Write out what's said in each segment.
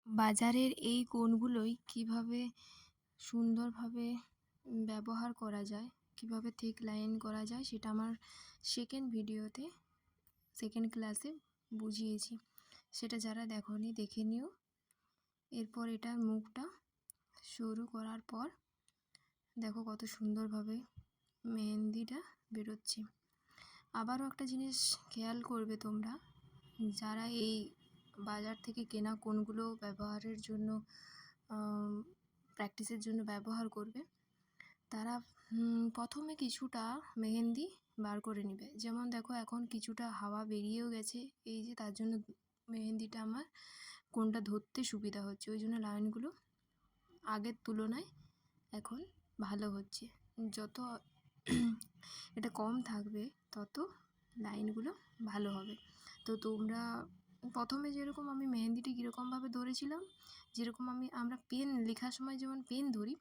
বাজারের এই কোণগুলোই কিভাবে সুন্দরভাবে ব্যবহার করা যায়, কিভাবে থিক লাইন করা যায়, সেটা আমার সেকেন্ড ক্লাসে বুঝিয়েছি। সেটা যারা দেখোনি দেখে নিও। এরপর এটার মুখটা শুরু করার পর দেখো কত সুন্দরভাবে মেহেন্দিটা বেরোচ্ছে। আবারও একটা জিনিস খেয়াল করবে তোমরা, যারা এই বাজার থেকে কেনা কোণগুলো ব্যবহারের জন্য প্র্যাকটিসের জন্য ব্যবহার করবে, তারা প্রথমে কিছুটা মেহেন্দি বার করে নেবে। যেমন দেখো এখন কিছুটা হাওয়া বেরিয়েও গেছে, এই যে তার জন্য মেহেন্দিটা আমার কোনটা ধরতে সুবিধা হচ্ছে, ওই জন্য লাইনগুলো আগের তুলনায় এখন ভালো হচ্ছে। যত এটা কম থাকবে তত লাইনগুলো ভালো হবে। তো তোমরা প্রথমে যেরকম আমি মেহেন্দিটি কীরকমভাবে ধরেছিলাম, যেরকম আমরা পেন লেখার সময় যেমন পেন ধরি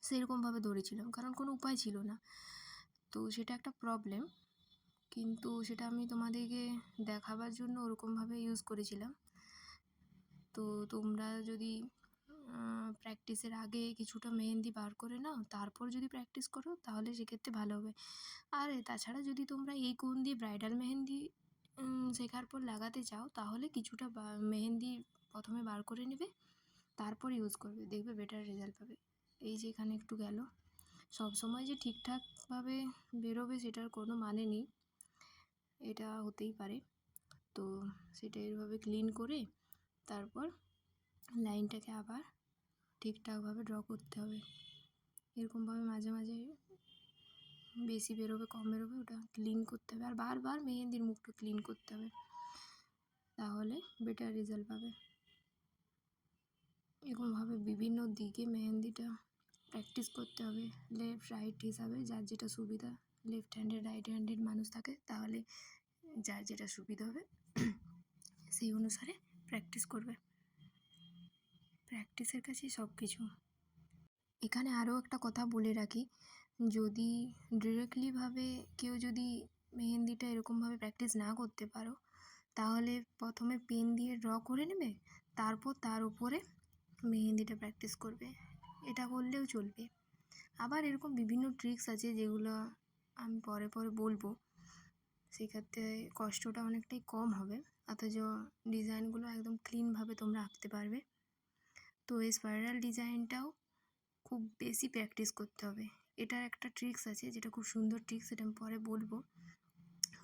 সেরকমভাবে ধরেছিলাম, কারণ কোনো উপায় ছিল না। তো সেটা একটা প্রবলেম, কিন্তু সেটা আমি তোমাদেরকে দেখাবার জন্য ওরকমভাবে ইউজ করেছিলাম। তো তোমরা যদি প্র্যাকটিসের আগে কিছুটা মেহেন্দি বার করে নাও, তারপর যদি প্র্যাকটিস করো তাহলে সেক্ষেত্রে ভালো হবে। আর তাছাড়া যদি তোমরা এই কোণ দিয়ে ব্রাইডাল মেহেন্দি শেখার পর লাগাতে চাও, তাহলে কিছুটা মেহেন্দি প্রথমে বার করে নেবে, তারপর ইউজ করবে, দেখবে বেটার রেজাল্ট পাবে। এই যে এখানে একটু গেল, সব সময় যে ঠিকঠাকভাবে বেরোবে সেটার কোনো মানে নেই, এটা হতেই পারে। তো সেটা এভাবে ক্লিন করে তারপর লাইনটাকে আবার ঠিকঠাকভাবে ড্র করতে হবে। এরকমভাবে মাঝে মাঝে বেশি বেরোবে কম বেরোবে ওটা ক্লিন করতে হবে, আর বারবার মেহেন্দির মুখটা ক্লিন করতে হবে, তাহলে বেটার রেজাল্ট পাবে। এরকমভাবে বিভিন্ন দিকে মেহেন্দিটা প্র্যাকটিস করতে হবে, লেফট রাইট হিসাবে যার যেটা সুবিধা। লেফট হ্যান্ডেড রাইট হ্যান্ডেড মানুষ থাকে, তাহলে যার যেটা সুবিধা হবে সেই অনুসারে প্র্যাকটিস করবে। প্র্যাকটিসের কাছেই সব কিছু। এখানে আরও একটা কথা বলে রাখি, যদি ডিরেক্টলিভাবে কেউ যদি মেহেন্দিটা এরকমভাবে প্র্যাকটিস না করতে পারো, তাহলে প্রথমে পেন দিয়ে ড্র করে নেবে, তারপর তার উপরে মেহেন্দিটা প্র্যাকটিস করবে, এটা করলেও চলবে। আবার এরকম বিভিন্ন ট্রিক্স আছে যেগুলো আমি পরে পরে বলবো, সেক্ষেত্রে কষ্টটা অনেকটাই কম হবে, অথচ ডিজাইনগুলো একদম ক্লিনভাবে তোমরা আঁকতে পারবে। তো এই স্পাইরাল ডিজাইনটাও খুব বেশি প্র্যাকটিস করতে হবে। এটার একটা ট্রিক্স আছে যেটা খুব সুন্দর ট্রিক্স, সেটা আমি পরে বলবো।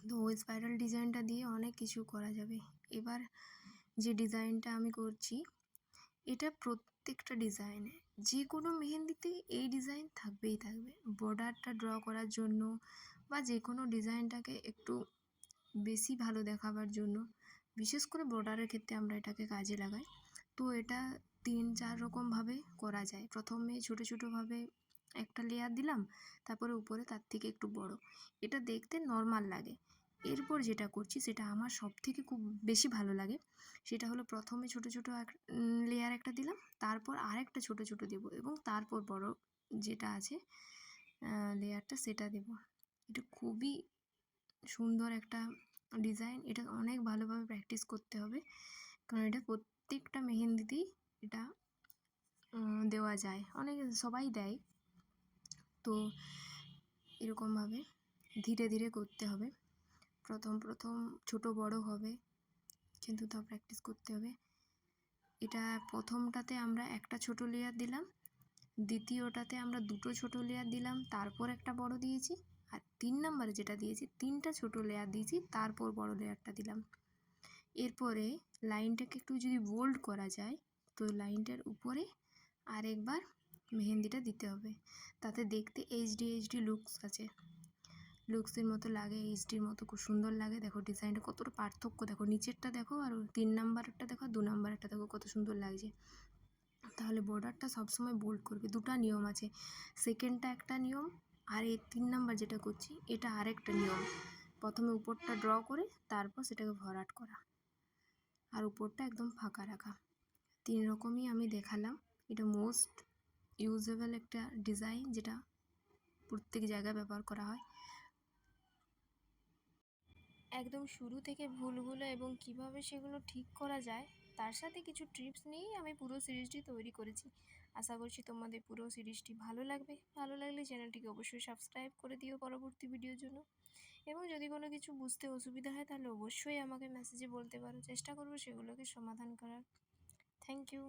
তো ওই স্পাইরাল ডিজাইনটা দিয়ে অনেক কিছু করা যাবে। এবার যে ডিজাইনটা আমি করছি, এটা প্রত্যেকটা ডিজাইনে, যে কোনো মেহেন্দিতেই এই ডিজাইন থাকবেই থাকবে। বর্ডারটা ড্র করার জন্য বা যে কোনো ডিজাইনটাকে একটু বেশি ভালো দেখাবার জন্য, বিশেষ করে বর্ডারের ক্ষেত্রে আমরা এটাকে কাজে লাগাই। তো এটা 3-4 রকমভাবে করা যায়। প্রথমে ছোটো ছোটোভাবে একটা লেয়ার দিলাম, তারপরে উপরে তার থেকে একটু বড়, এটা দেখতে নর্মাল লাগে। এরপর যেটা করছি সেটা আমার সবথেকে খুব বেশি ভালো লাগে, সেটা হলো প্রথমে ছোটো ছোটো লেয়ার একটা দিলাম, তারপর আরেকটা ছোটো ছোটো দেবো, এবং তারপর বড় যেটা আছে লেয়ারটা সেটা দেবো। এটা খুবই সুন্দর একটা ডিজাইন, এটা অনেক ভালোভাবে প্র্যাকটিস করতে হবে, কারণ এটা প্রত্যেকটা মেহেন্দিতেই এটা দেওয়া যায়, অনেক সবাই দেয়। তো এরকমভাবে ধীরে ধীরে করতে হবে। প্রথম ছোট বড় হবে, কিন্তু তা প্র্যাকটিস করতে হবে। এটা প্রথমটাতে আমরা একটা ছোট লেয়ার দিলাম, দ্বিতীয়টাতে আমরা দুটো ছোট লেয়ার দিলাম, তারপর একটা বড় দিয়েছি, আর 3 নম্বরে যেটা দিয়েছি 3টা ছোট লেয়ার দিয়েছি, তারপর বড় লেয়ারটা দিলাম। এরপরে লাইনটাকে একটু যদি বোল্ড করা যায়, তো লাইনটার উপরে আরেকবার মেহেন্দিটা দিতে হবে, তাতে দেখতে এইচডি লুকস আছে, লুকসের মতো লাগে, এইচডির মতো খুব সুন্দর লাগে। দেখো ডিজাইনটা কতটা পার্থক্য, দেখো নিচেরটা দেখো আর 3 নম্বরেরটা দেখো, 2 নম্বরেরটা দেখো কত সুন্দর লাগছে। তাহলে বর্ডারটা সবসময় বোল্ড করবে। দুটো নিয়ম আছে, সেকেন্ডটা একটা নিয়ম, আর এই 3 নাম্বার যেটা করছি এটা আরেকটা নিয়ম। প্রথমে উপরটা ড্র করে তারপর সেটাকে ভরাট করা, আর উপরটা একদম ফাঁকা রাখা। 3 রকমই আমি দেখালাম। এটা মোস্ট ইউজেবল একটা ডিজাইন, যেটা প্রত্যেক জায়গায় ব্যবহার করা হয়। একদম শুরু থেকে ভুলগুলো এবং কিভাবে সেগুলো ঠিক করা যায় তার সাথে কিছু টিপস নিয়েই আমি পুরো সিরিজটি তৈরি করেছি। আশা করছি তোমাদের পুরো সিরিজটি ভালো লাগবে। ভালো লাগলে চ্যানেলটিকে অবশ্যই সাবস্ক্রাইব করে দিও পরবর্তী ভিডিওর জন্য। এবং যদি কোনো কিছু বুঝতে অসুবিধা হয় তাহলে অবশ্যই আমাকে মেসেজে বলতে পারো, চেষ্টা করবো সেগুলোকে সমাধান করার। Thank you.